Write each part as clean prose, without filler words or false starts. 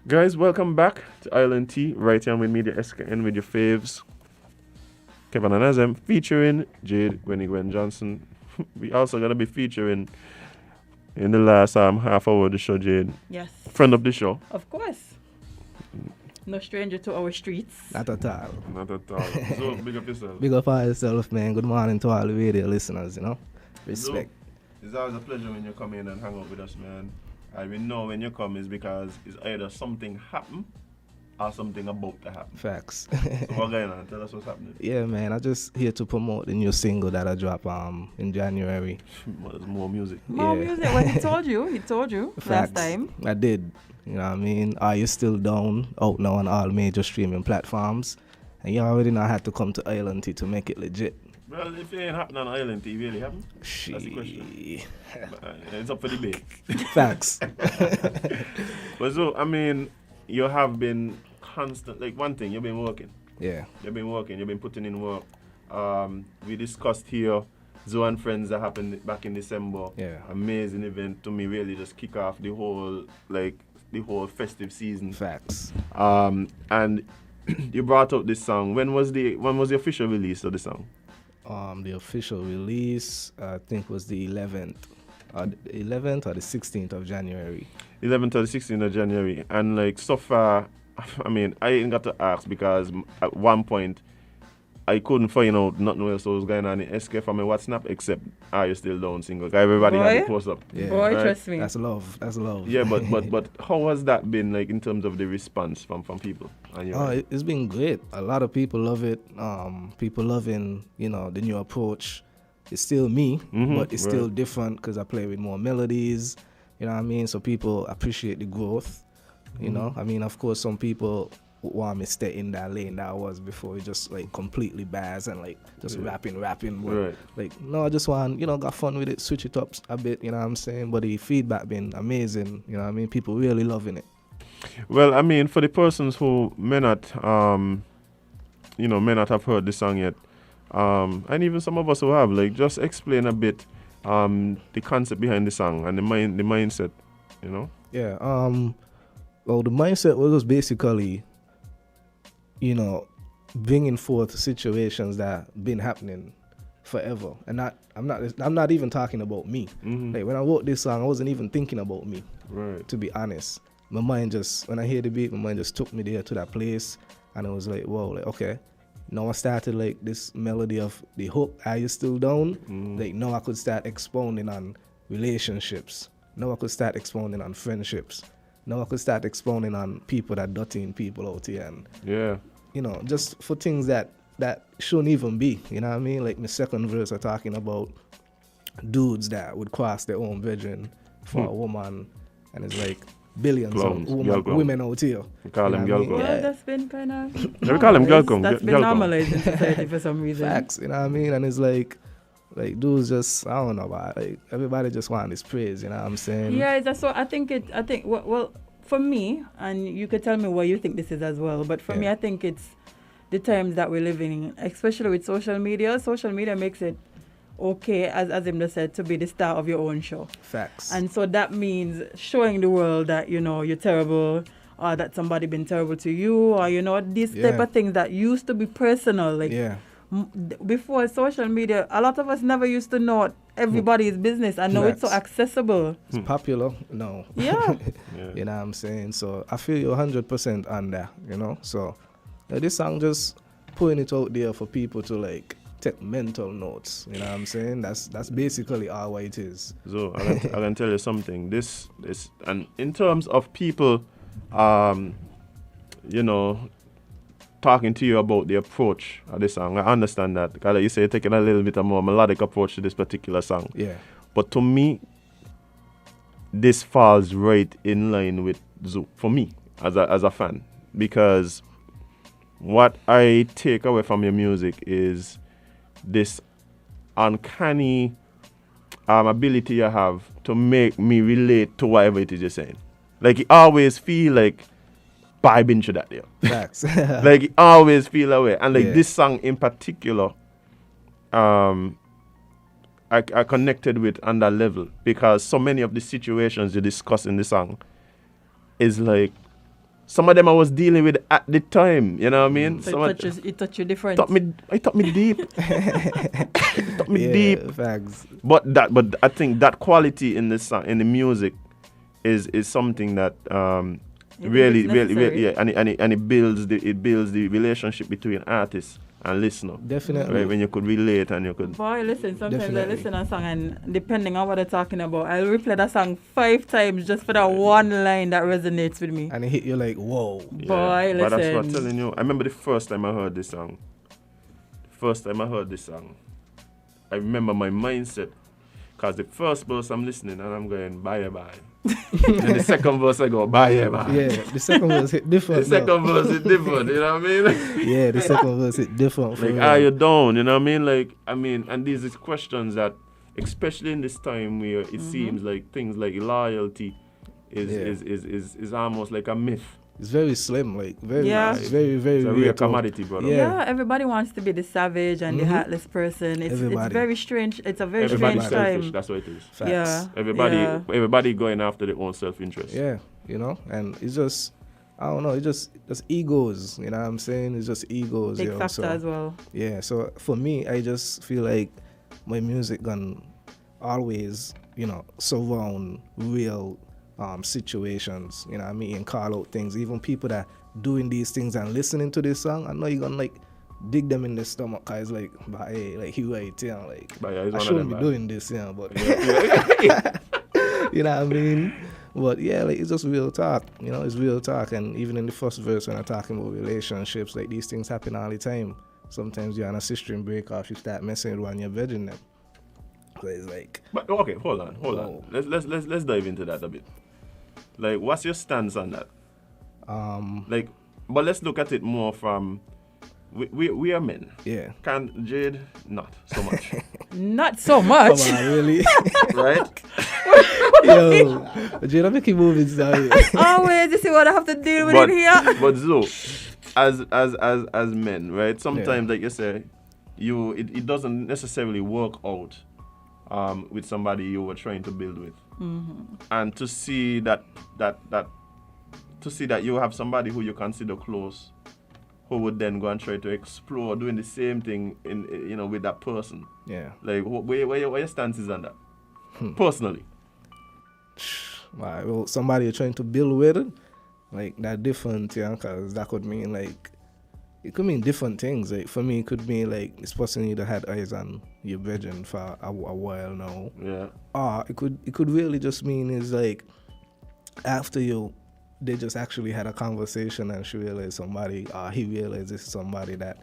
Guys, welcome back to Island Tea, right here with Media SKN with your faves. Kevin and Azem featuring Jade, Gwen Johnson. We also gonna be featuring in the last half hour of the show, Jade. Yes. Friend of the show. Of course. No stranger to our streets. Not at all. Not at all. So big up yourself. Big up on yourself, man. Good morning to all the radio listeners, Respect. So, it's always a pleasure when you come in and hang out with us, man. And we know when you come is because it's either something happen or something about to happen. Facts. So what going on? Tell us what's happening. Yeah, man. I just here to promote the new single that I drop in January. There's more music. More Yeah. music. Well, he told you last Facts. time. I did. You know what I mean? Are You Still Down? Out now on all major streaming platforms. And you already know I had to come to Island Tea to make it legit. Well, if it ain't happening on Island TV, really happen? That's the question. It's up for debate. Facts. But so, I mean, you have been constant. Like one thing, you've been working. Yeah. You've been working. You've been putting in work. We discussed here Zoo and Friends that happened back in December. Yeah. Amazing event to me. Really, just kick off the whole festive season. Facts. And you brought up this song. When was the official release of the song? The official release, I think, was the 11th. The 11th or the 16th of January. 11th or the 16th of January. And like so far, I mean, I ain't got to ask because at one point I couldn't find out nothing else was going on in SK from my WhatsApp except Are You Still Down single. Everybody had the post up. Yeah. Boy, Right. trust me. That's love. That's love. Yeah, but how has that been like in terms of the response from people? And It's been great. A lot of people love it. People loving, the new approach. It's still me, but it's still different because I play with more melodies. You know what I mean? So people appreciate the growth. You know, I mean, of course, some people want me to stay in that lane that I was before. It just like completely baz and like just rapping. But, Right. like, no, I just want, got fun with it, switch it up a bit. You know what I'm saying? But the feedback been amazing. You know what I mean? People really loving it. Well, I mean, for the persons who may not have heard the song yet, and even some of us who have, like, just explain a bit the concept behind the song and the mindset, Yeah. Well, the mindset was basically, bringing forth situations that been happening forever, and I'm not even talking about me. Like when I wrote this song, I wasn't even thinking about me. Right. To be honest, my mind just, when I hear the beat, my mind just took me there to that place, and it was like, whoa, like okay. Now I started like this melody of the hook, Are You Still Down? Like now I could start expounding on relationships. Now I could start expounding on friendships. Now I could start expounding on people that dirtying people out here, and Yeah. just for things that shouldn't even be. You know what I mean? Like my second verse are talking about dudes that would cross their own virgin for a woman, and it's like billions Clowns, of women out here. We call them girl clowns. Well, that's been kind of. Yeah, we call them girl clowns. That's been Girl clowns. normalized in society for some reason. Facts, you know what I mean? And it's like dudes just, I don't know about it. Like everybody just want this praise, you know what I'm saying? Yeah, that's what I think. Well, for me, and you could tell me what you think this is as well. But for me, I think it's the times that we're living in, especially with social media. Social media makes it okay, as him just said, to be the star of your own show. Facts. And so that means showing the world that, you're terrible, or that somebody been terrible to you, or, these type of things that used to be personal. Like, before social media, a lot of us never used to know everybody's business, and now it's so accessible. It's popular. No. Yeah. You know what I'm saying? So I feel you 100% on that, So this song just putting it out there for people to like take mental notes. You know what I'm saying? That's basically all what it is. So I can tell you something. This and in terms of people, talking to you about the approach of this song, I understand that. Because you say you're taking a little bit of more melodic approach to this particular song. Yeah. But to me, this falls right in line with Zoo for me as a fan, because what I take away from your music is this uncanny ability you have to make me relate to whatever it is you're saying. Like, you always feel like I've been through that there. Facts. Like, you always feel that way. And like this song in particular, I connected with on that level, because so many of the situations you discuss in the song is like some of them I was dealing with at the time, you know what I mean? So it touched you different. It taught me deep. It taught me deep. Facts. But I think that quality in the song, in the music, is something that really, yeah, and it builds the relationship between artists and listener. Definitely. Right, when you could relate and you could. Boy, listen, sometimes I listen to a song and depending on what they're talking about, I'll replay that song 5 times just for that one line that resonates with me. And it hit you like, whoa. Yeah, Boy, listen. But that's what I'm telling you. I remember the first time I heard this song. I remember my mindset. Because the first verse I'm listening and I'm going, bye. And the second verse I go, bye. Yeah, the second verse hit different. The second verse is different, you know what I mean? Yeah, the second verse hit different. Like, are you down, you know what I mean? And these are questions that, especially in this time where it seems like things like loyalty is almost like a myth. It's very slim, like very, Yeah. it's very, very It's a rare real to- commodity, brother. Yeah, everybody wants to be the savage and the heartless person. It's Everybody. very strange. It's a very Everybody's strange selfish, time. that's what it is. Facts. Yeah. Everybody going after their own self-interest. Yeah, you know, and it's just, I don't know, it's just egos, you know what I'm saying? It's just egos. Big you know, factor so, as well. Yeah, so for me, I just feel like my music can always, you know, surround real situations, you know what I mean, and call out things. Even people that doing these things and listening to this song, I know you're gonna like dig them in the stomach, cause like, but hey, like you right, you know, like I shouldn't be doing this, you know, but you know what I mean? But yeah, like it's just real talk, you know, it's real talk. And even in the first verse when I'm talking about relationships, like these things happen all the time. Sometimes you're on a sister break off, you start messing with one, you're virgin them. So it's like, But okay, hold on. Let's dive into that a bit. Like, what's your stance on that? Like, but let's look at it more from we are men. yeah. Can Jade not so much, Not so much. Come on, really? right? Yo, Jada, make you move inside. Always, you see what I have to deal with in here. But so, as men, right? Sometimes, like you say, it doesn't necessarily work out with somebody you were trying to build with, and to see that you have somebody who you consider close, who would then go and try to explore doing the same thing with that person. Yeah. Like, where your stance is on that? Personally. Right, well, somebody you're trying to build with, like that different, yeah, because that could mean like, it could mean different things. Like for me, it could mean like this person either had eyes on your virgin for a while now. Yeah. Or it could really just mean is like after they just actually had a conversation and she realized he realized this is somebody that,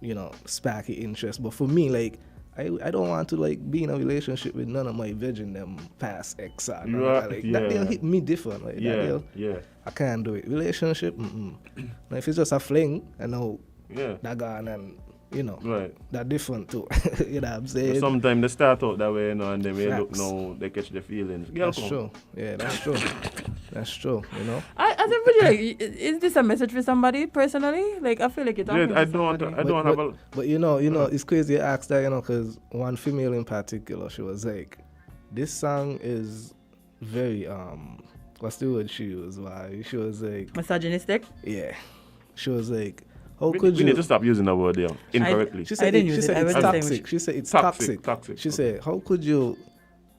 you know, spark your interest. But for me, like, I don't want to like be in a relationship with none of my virgin them past ex or none of that. Like that they'll hit me different. Like I can't do it. Relationship, Now if it's just a fling, I know that gone and you know that different too. You know what I'm saying? Sometimes they start out that way, you know, and then we look now they catch their feelings. That's true. Yeah, that's true. That's true, you know. As a like, is this a message for somebody personally? Like, I feel like it's talking I to don't somebody. have a. But you know, it's crazy you ask that, you know, because one female in particular, she was like, this song is very what's the word she used? Why she was like Misogynistic? Yeah, she was like, We need to stop using that word there incorrectly. She said it's toxic. She said it's toxic. She said, how could you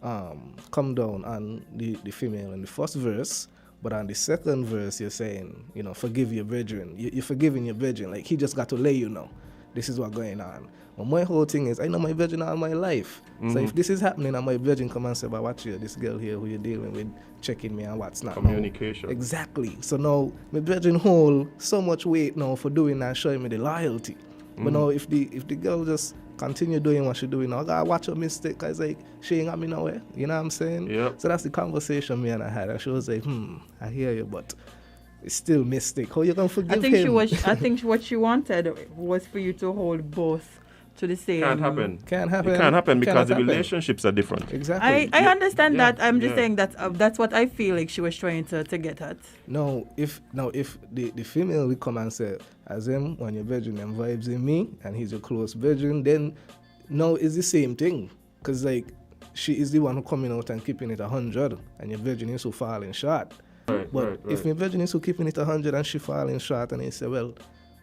come down on the female in the first verse, but on the second verse you're saying, you know, forgive your brethren. You're forgiving your brethren. Like he just got to let you know this is what's going on. Well, my whole thing is I know my virgin all my life. So if this is happening and my virgin come and say, but watch you, this girl here who you're dealing with, checking me and what's not. Communication. Now. Exactly. So now my virgin hold so much weight now for doing that, showing me the loyalty. But now if the girl just continue doing what she doing now, I gotta watch her mistake, cause like she ain't got me nowhere. You know what I'm saying? Yep. So that's the conversation me and I had. And she was like, I hear you, but it's still mistake. How you gonna forgive him? I think what she wanted was for you to hold both to the same. Can't happen. It can't happen because the relationships are different. Exactly. I understand that. I'm just saying that that's what I feel like she was trying to get at. No, if the female will come and say, as him, when your virgin them vibes in me and he's a close virgin, then no, it's the same thing. Because like she is the one who coming out and keeping it 100 and your virgin is so falling short. But if my virgin is who keeping it 100 and she falling short and he say, well,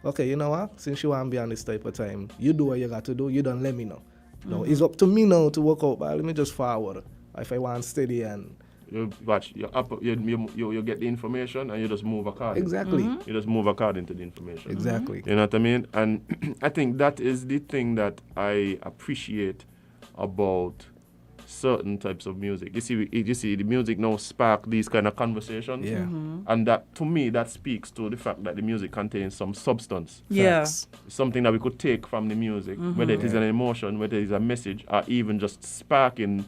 okay, you know what? Since you want to be on this type of time, you do what you got to do. You don't let me know. No, it's up to me now to work out. But let me just forward. If I want steady and you get the information and you just move according. Exactly. You just move according to the information. Exactly. You know what I mean? And I think that is the thing that I appreciate about certain types of music. You see, the music now spark these kind of conversations. Yeah. And that, to me, that speaks to the fact that the music contains some substance. Yeah. Something that we could take from the music, whether it is an emotion, whether it is a message, or even just sparking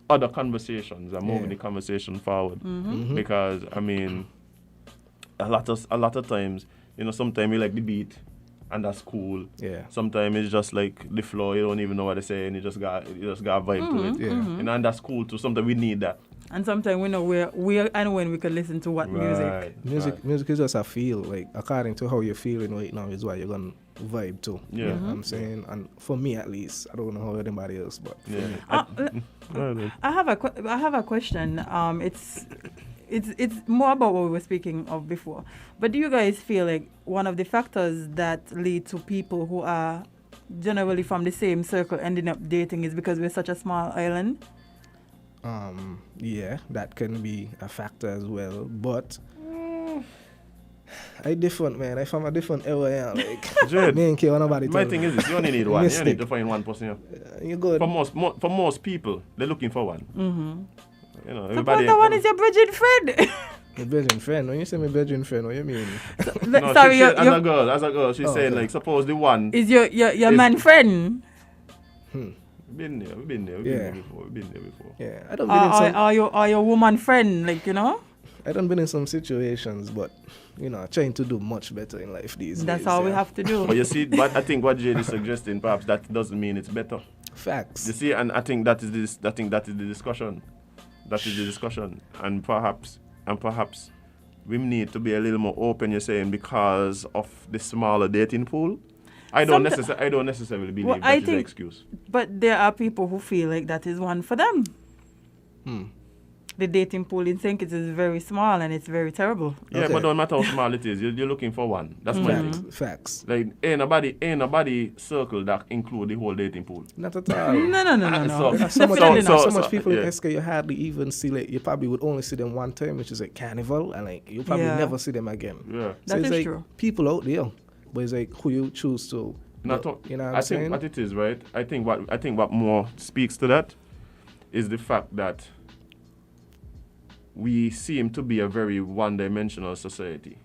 other conversations and moving the conversation forward. Because, I mean, a lot of times, you know, sometimes you like the beat, and that's cool. Yeah. Sometimes it's just like the flow, you don't even know what they're saying, you just got vibe to it. Yeah. You know, and that's cool too. Sometimes we need that. And sometimes we know where and when we can listen to what music. Music is just a feel, like according to how you're feeling right now is what you're gonna vibe to. Yeah. You know what I'm saying? And for me at least, I don't know how anybody else, but I have a question. It's more about what we were speaking of before. But do you guys feel like one of the factors that lead to people who are generally from the same circle ending up dating is because we're such a small island? Yeah, that can be a factor as well. But I different, man. I from a different area. Like, Jed, me ain't care what nobody tell my me. thing is this, you only need one. You need to find one person. You're good. For most people, they're looking for one. You know, Suppose the one is your virgin friend. My bedroom friend. When you say my bedroom friend, what you mean? No, sorry, as a girl, she's saying like, suppose the one is your man friend. We've been there before. Yeah, I don't been in some. Are your woman friend, like, you know? I don't been in some situations, but you know, trying to do much better in life these days. That's all we have to do. But you see, but I think what Jade is suggesting, perhaps that doesn't mean it's better. Facts. You see, and I think that is the discussion. That is the discussion, and perhaps we need to be a little more open. You're saying because of the smaller dating pool. I don't necessarily believe that is an excuse. But there are people who feel like that is one for them. The dating pool in St. Kitts is very small and it's very terrible. Yeah, but no matter how small it is, you're looking for one. That's my thing. Facts. Like, ain't nobody circle that include the whole dating pool. Not at all. No. There's so much people in SK you hardly even see. Like, you probably would only see them one time, which is like carnival, and like you probably never see them again. Yeah, so that is like true. People out there, but it's like who you choose to. You know what I'm saying? Think what it is, right? I think what more speaks to that is the fact that we seem to be a very one-dimensional society.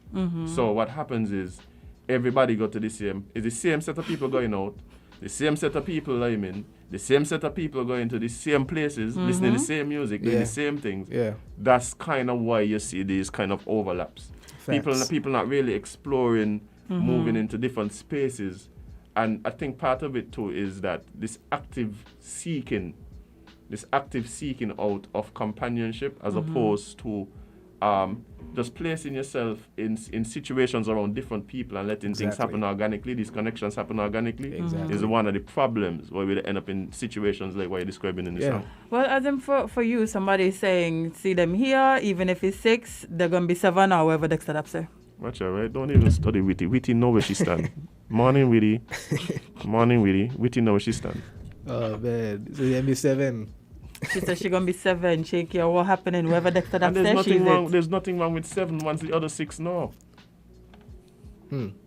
So what happens is everybody go to the same set of people going out, the same set of people liming, the same set of people going to the same places, listening to the same music, doing the same things. Yeah. That's kind of why you see these kind of overlaps. People not really exploring, moving into different spaces. And I think part of it too is that this active seeking out of companionship as opposed to just placing yourself in situations around different people and letting things happen organically, these connections happen organically, is one of the problems where we end up in situations like what you're describing in the song. Well, as in for you, somebody saying, see them here, even if it's 6, they're going to be 7 or whatever Dexter up say. Watch out, right? Don't even study Witty. Witty know where she stand. Morning, Witty. Witty know where she stand. Oh, man. So you're 7. She said she's going to be 7. Shake your what happening, whoever Dexter up say, there's nothing wrong with 7 once the other 6 know. And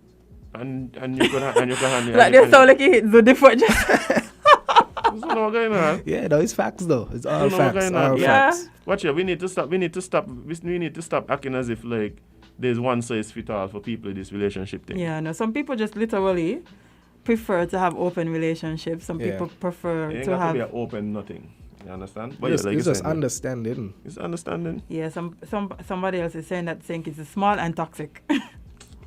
you can handle like they sound like it hits the different. What's going on? Yeah, no, it's facts though. It's all facts. Facts. Watch out, we need to stop acting as if like there's one size fit all for people in this relationship thing. Yeah, no, some people just literally prefer to have open relationships. Some people prefer to have be an open nothing. You understand? But it's just understanding. It's understanding. Yeah, somebody else is saying that St. Kitts is small and toxic. And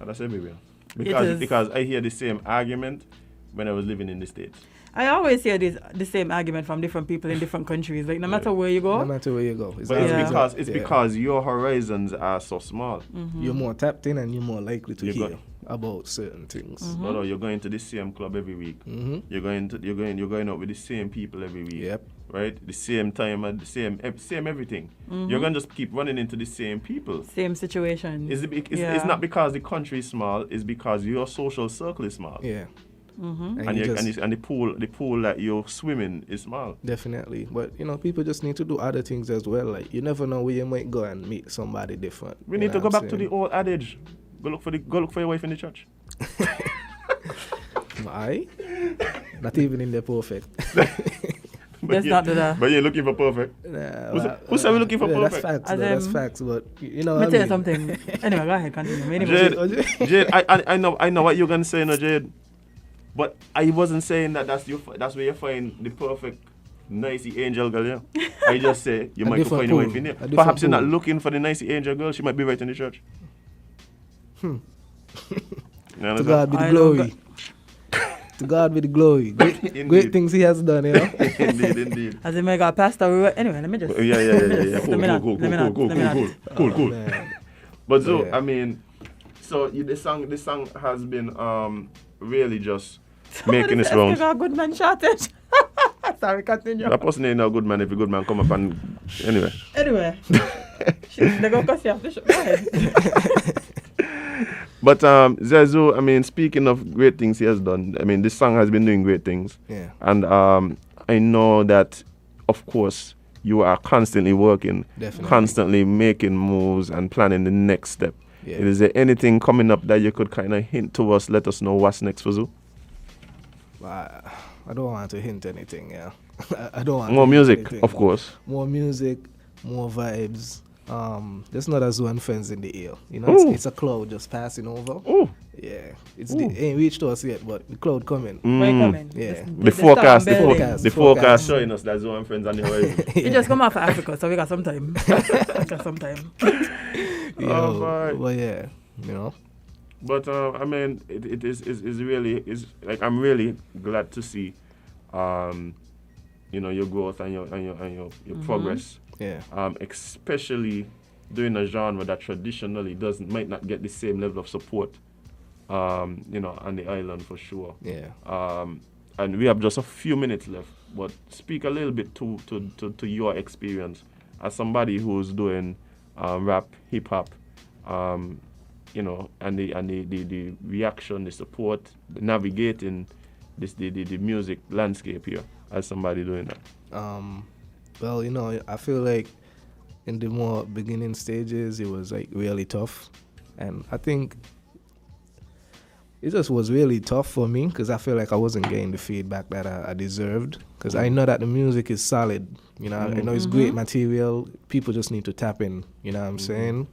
that's everywhere. Because I hear the same argument when I was living in the States. I always hear the same argument from different people in different countries. Like no matter where you go. It's because your horizons are so small. You're more tapped in and you're more likely to hear. about certain things. No, you're going to the same club every week. You're going out with the same people every week. Yep. Right? The same time and the same everything. You're gonna just keep running into the same people. Same situation. It's not because the country is small. It's because your social circle is small. Yeah. And the pool that you're swimming is small. Definitely, but people just need to do other things as well. Like you never know where you might go and meet somebody different. We need to go back to the old adage: go look for your wife in the church. Aye, not even in the perfect. Let's not do that. But you're looking for perfect. Who said we're looking for perfect? That's facts. But Let me tell you something. Anyway, go ahead, continue. Jade, I know what you're gonna say, no, Jade. But I wasn't saying that's where you find the perfect, nicey angel girl, yeah. I just say you might find your wife in there. Perhaps you're not looking for the nicey angel girl. She might be right in the church. To God be the glory. To God be the glory. Great things He has done, Indeed. As a mega pastor, anyway, let me just. Yeah. Cool. But so, yeah. I mean, so the song has been really just making its rounds. A good man shortage. Sorry, continue. That person ain't no good man if a good man come up and anyway. They go cuss you off the show. Go ahead. But Zezu, I mean, speaking of great things he has done, I mean, this song has been doing great things. Yeah. And I know that, of course, you are constantly working, Definitely. constantly making moves and planning the next step. Yeah. Is there anything coming up that you could kind of hint to us, let us know what's next for Zoo? I don't want to hint anything, yeah. I don't want more music, anything. of course. More music, more vibes. There's not a Zoo and Friends in the air. It's a cloud just passing over. Oh. Yeah. It ain't reached us yet, but the cloud coming. Where coming? Yeah. The forecast showing us that Zoo and Friends on the horizon. You just come out for Africa, so we got some time. Well, yeah, But I mean, it is really like I'm really glad to see, your growth and your progress. Yeah. Especially doing a genre that traditionally might not get the same level of support, on the island for sure. Yeah. And we have just a few minutes left, but speak a little bit to your experience as somebody who's doing rap, hip hop, and the reaction, the support, navigating the music landscape here as somebody doing that. Well, I feel like in the more beginning stages, it was like really tough, and I think it just was really tough for me because I feel like I wasn't getting the feedback that I deserved. Because I know that the music is solid, I know it's great material. People just need to tap in, you know what I'm saying?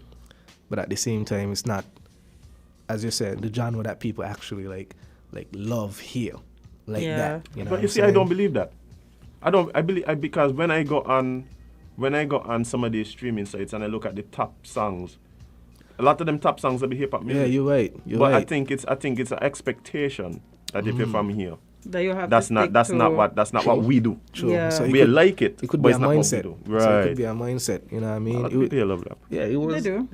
But at the same time, it's not, as you said, the genre that people actually like love here, that. But you see, I don't believe that. I believe because when I go on some of these streaming sites and I look at the top songs, a lot of them top songs will be hip hop music. Yeah, you're right. But I think it's an expectation that if you're from here, that you have that's not what we do. True. Yeah. So we like it. It could but be it's a not mindset. what we do. Right. So it could be a mindset. You know what I mean? A lot of people here love rap. Yeah, it was. They do.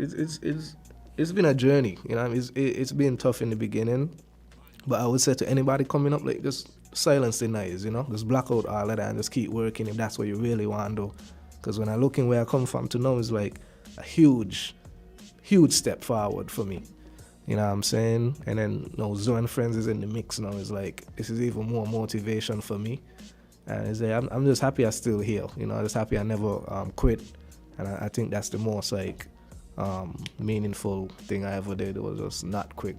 It's been a journey. It's been tough in the beginning, but I would say to anybody coming up, like just silence the noise. Just block out all of that and just keep working if that's what you really want to do. Because when I look in where I come from to now is like a huge step forward for me. You know what I'm saying? And then Zoo and Friends is in the mix now. It's like this is even more motivation for me. And it's like, I'm just happy I'm still here. I'm just happy I never quit. And I think that's the most meaningful thing I ever did. It was just not quit.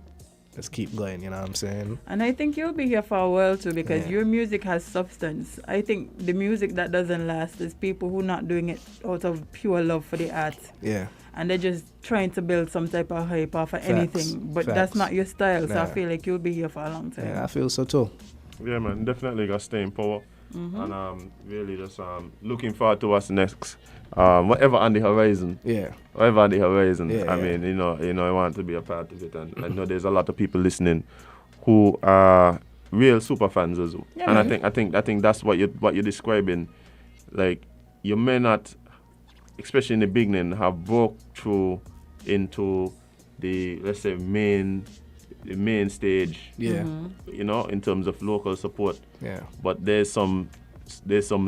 Just keep going, you know what I'm saying? And I think you'll be here for a while too because your music has substance. I think the music that doesn't last is people who are not doing it out of pure love for the art. Yeah. And they're just trying to build some type of hype off of anything. But that's not your style, so I feel like you'll be here for a long time. Yeah, I feel so too. Yeah, man, definitely got to stay in power. And really just looking forward to what's next. Whatever on the horizon. Yeah. Whatever on the horizon. Yeah, I mean, I want to be a part of it. And I know there's a lot of people listening who are real super fans as well. Yeah, and I think that's what you're describing. Like, you may not, especially in the beginning, have broke through into the, let's say, main the main stage. Yeah. You know, in terms of local support. Yeah. But there's some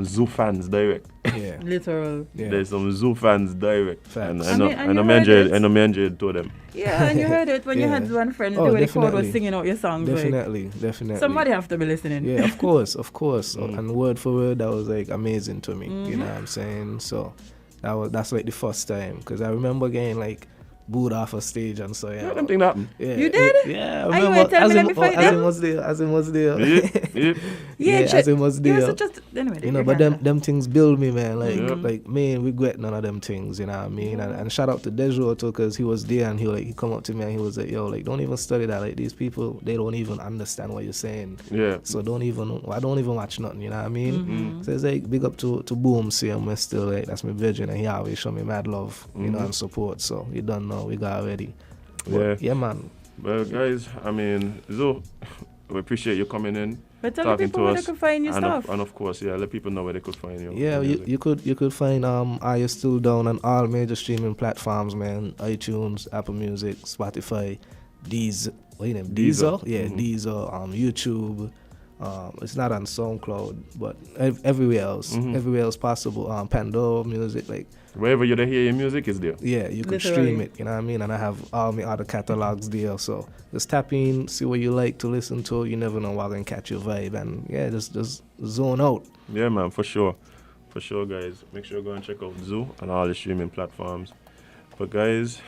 Zoo fans direct. Yeah. Literal. Yeah. There's some Zoo fans direct. Facts. And I mean, and I you know heard it. me enjoyed to them. Yeah, and you heard it when you Yeah. had one friend Oh, the way the crowd was definitely. singing out your songs. Like, Definitely. somebody have to be listening. Yeah, of course. And word for word, that was like amazing to me. You know what I'm saying? So that's like the first time, because I remember getting like booed off a stage and so Yeah, them thing happened. Yeah, You did? Yeah, I Are you remember. tell me that before you As did? it was there. Yeah. Yeah, as it was you there. was just anyway. You know, but them things build me, man. Yeah. Like me ain't regret none of them things. You know what I mean? And shout out to Dejo too, because he was there and he come up to me and he was like, "Yo, like don't even study that. Like these people, they don't even understand what you're saying. Yeah. So I don't even watch nothing. You know what I mean? Mm-hmm. So it's like big up to Boom, see him still like that's my virgin, and he always show me mad love, you know, and support. So you don't know, we got already. But, yeah, man. Well, guys, I mean, Zo, we appreciate you coming in. But tell the talking people to where us, they could find your stuff. And of course, yeah, let people know where they could find you. Yeah, you could find Are You Still Down on all major streaming platforms, man. iTunes, Apple Music, Spotify, Deezer. Deezer? Yeah, Deezer, YouTube. It's not on SoundCloud, but everywhere else possible. Pandora Music, like wherever you hear your music is there. yeah, you could Literally. stream it. You know what I mean? And I have all my other catalogs there. So just tap in, see what you like to listen to. You never know what can catch your vibe, and yeah, just zone out. Yeah, man, for sure, guys. Make sure you go and check out Zoo on all the streaming platforms. But guys.